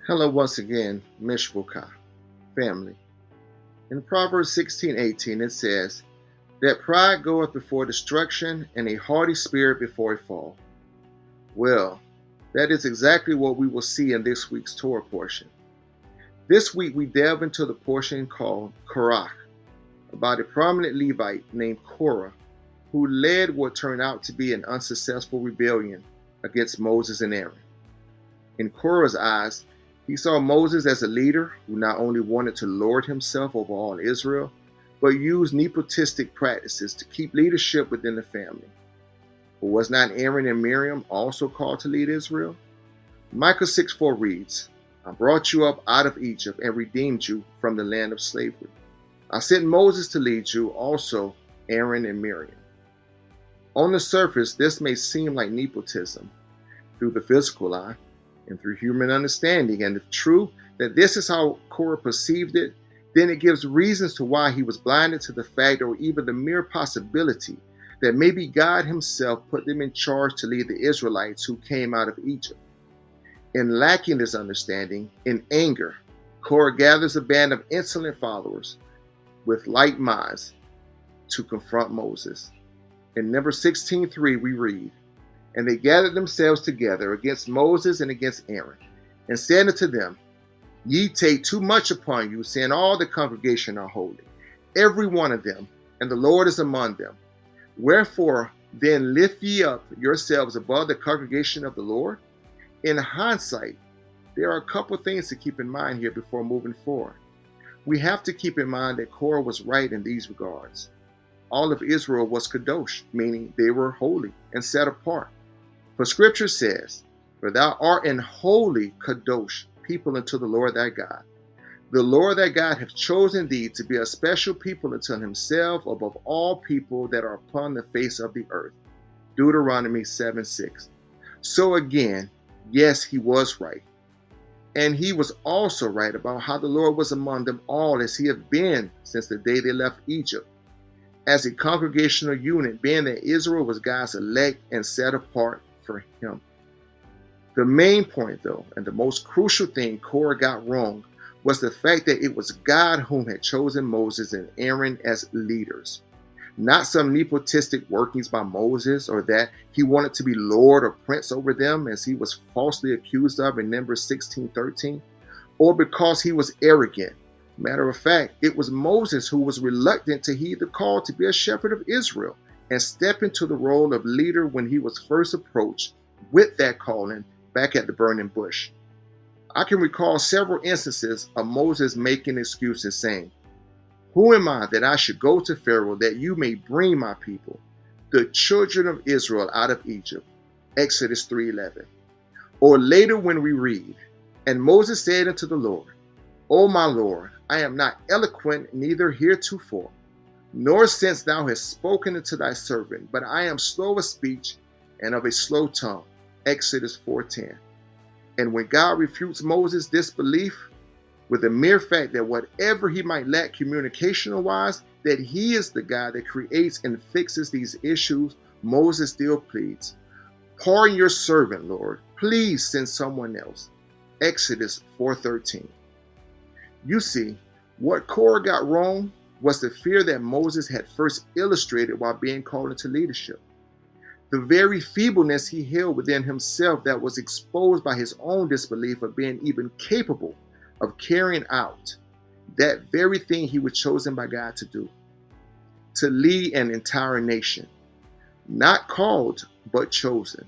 Hello once again, Mishbucha family. In Proverbs 16:18 it says, that pride goeth before destruction and a haughty spirit before a fall. Well, that is exactly what we will see in this week's Torah portion. This week we delve into the portion called Korah, about a prominent Levite named Korah, who led what turned out to be an unsuccessful rebellion against Moses and Aaron. In Korah's eyes, he saw Moses as a leader who not only wanted to lord himself over all Israel, but used nepotistic practices to keep leadership within the family. But was not Aaron and Miriam also called to lead Israel? Micah 6:4 reads, I brought you up out of Egypt and redeemed you from the land of slavery. I sent Moses to lead you, also Aaron and Miriam. On the surface, this may seem like nepotism through the physical eye and through human understanding, and if true that this is how Korah perceived it, then it gives reasons to why he was blinded to the fact or even the mere possibility that maybe God himself put them in charge to lead the Israelites who came out of Egypt. In lacking this understanding, in anger, Korah gathers a band of insolent followers with light minds to confront Moses. In Numbers 16:3 we read, and they gathered themselves together against Moses and against Aaron, and said unto them, Ye take too much upon you, saying all the congregation are holy, every one of them, and the Lord is among them. Wherefore then lift ye up yourselves above the congregation of the Lord? In hindsight, there are a couple things to keep in mind here before moving forward. We have to keep in mind that Korah was right in these regards. All of Israel was kadosh, meaning they were holy and set apart. For scripture says, For thou art an holy kadosh people unto the Lord thy God. The Lord thy God hath chosen thee to be a special people unto himself above all people that are upon the face of the earth. Deuteronomy 7:6. So again, yes, he was right. And he was also right about how the Lord was among them all as he had been since the day they left Egypt, as a congregational unit, being that Israel was God's elect and set apart for him. The main point, though, and the most crucial thing Korah got wrong was the fact that it was God whom had chosen Moses and Aaron as leaders, not some nepotistic workings by Moses, or that he wanted to be Lord or Prince over them as he was falsely accused of in Numbers 16:13, or because he was arrogant. Matter of fact, it was Moses who was reluctant to heed the call to be a shepherd of Israel and step into the role of leader when he was first approached with that calling back at the burning bush. I can recall several instances of Moses making excuses saying, Who am I that I should go to Pharaoh that you may bring my people, the children of Israel, out of Egypt? Exodus 3:11. Or later when we read, And Moses said unto the Lord, O my Lord, I am not eloquent, neither heretofore, nor since thou hast spoken unto thy servant, but I am slow of speech and of a slow tongue. Exodus 4:10. And when God refutes Moses' disbelief with the mere fact that whatever he might lack communicational-wise, that he is the God that creates and fixes these issues, Moses still pleads, Pardon your servant, Lord. Please send someone else. Exodus 4:13. You see, what Korah got wrong was the fear that Moses had first illustrated while being called into leadership. The very feebleness he held within himself that was exposed by his own disbelief of being even capable of carrying out that very thing he was chosen by God to do, to lead an entire nation, not called, but chosen.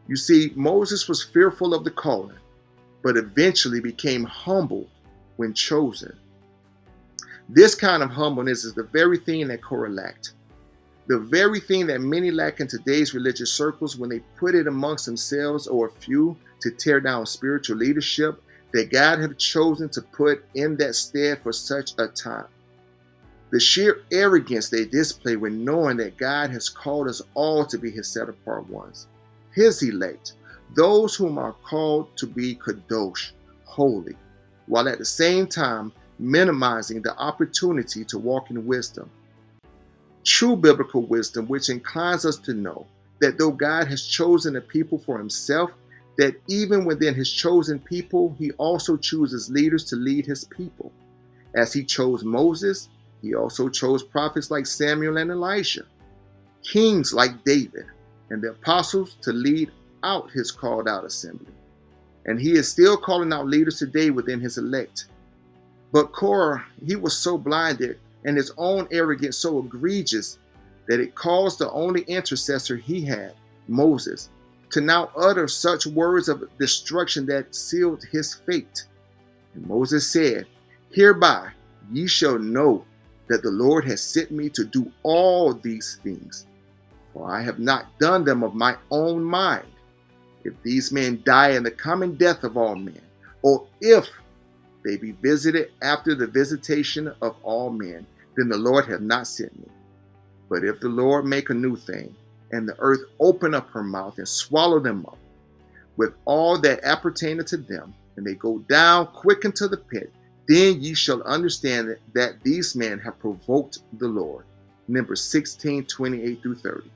You see, Moses was fearful of the calling, but eventually became humble when chosen. This kind of humbleness is the very thing that Korah lacked. The very thing that many lack in today's religious circles when they put it amongst themselves or a few to tear down spiritual leadership that God had chosen to put in that stead for such a time. The sheer arrogance they display when knowing that God has called us all to be his set-apart ones, his elect, those whom are called to be kadosh, holy, while at the same time minimizing the opportunity to walk in wisdom. True biblical wisdom, which inclines us to know that though God has chosen a people for himself, that even within his chosen people, he also chooses leaders to lead his people. As he chose Moses, he also chose prophets like Samuel and Elijah, kings like David, and the apostles to lead out his called out assembly. And he is still calling out leaders today within his elect. But Korah, he was so blinded and his own arrogance so egregious that it caused the only intercessor he had, Moses, to now utter such words of destruction that sealed his fate. And Moses said, "Hereby ye shall know that the Lord has sent me to do all these things, for I have not done them of my own mind. If these men die in the common death of all men, or if they be visited after the visitation of all men, then the Lord hath not sent me. But if the Lord make a new thing, and the earth open up her mouth and swallow them up, with all that appertaineth to them, and they go down quick into the pit, then ye shall understand that these men have provoked the Lord." Numbers 16:28-30.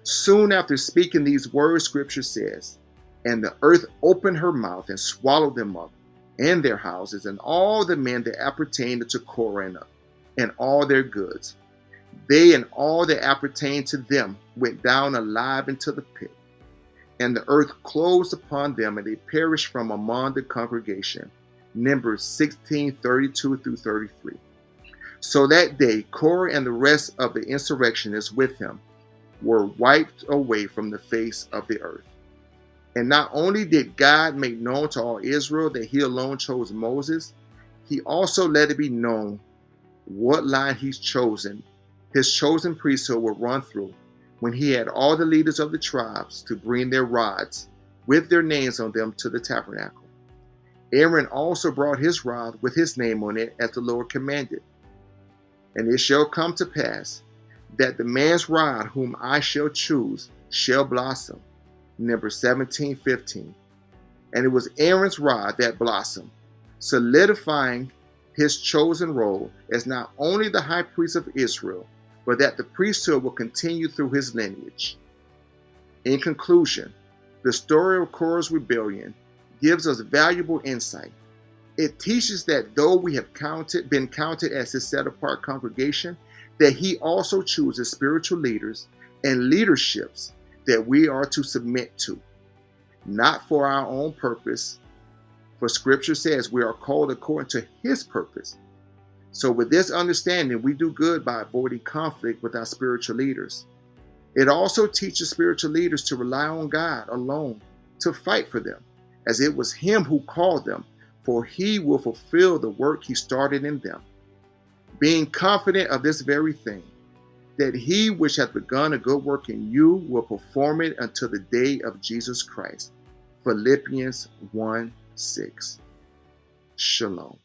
Soon after speaking these words, scripture says, "And the earth opened her mouth and swallowed them up, and their houses, and all the men that appertained to Korah, and all their goods. They and all that appertained to them went down alive into the pit. And the earth closed upon them, and they perished from among the congregation." Numbers 16:32-33. So that day, Korah and the rest of the insurrectionists with him were wiped away from the face of the earth. And not only did God make known to all Israel that he alone chose Moses, he also let it be known what line his chosen priesthood would run through when he had all the leaders of the tribes to bring their rods with their names on them to the tabernacle. Aaron also brought his rod with his name on it as the Lord commanded. "And it shall come to pass that the man's rod whom I shall choose shall blossom." Numbers 17:15. And it was Aaron's rod that blossomed, solidifying his chosen role as not only the high priest of Israel, but that the priesthood will continue through his lineage. In conclusion, the story of Korah's rebellion gives us valuable insight. It teaches that though we have been counted as his set-apart congregation, that he also chooses spiritual leaders and leaderships that we are to submit to, not for our own purpose, for scripture says we are called according to his purpose. So with this understanding, we do good by avoiding conflict with our spiritual leaders. It also teaches spiritual leaders to rely on God alone to fight for them, as it was him who called them, for he will fulfill the work he started in them. Being confident of this very thing, that he which hath begun a good work in you will perform it until the day of Jesus Christ. Philippians 1:6. Shalom.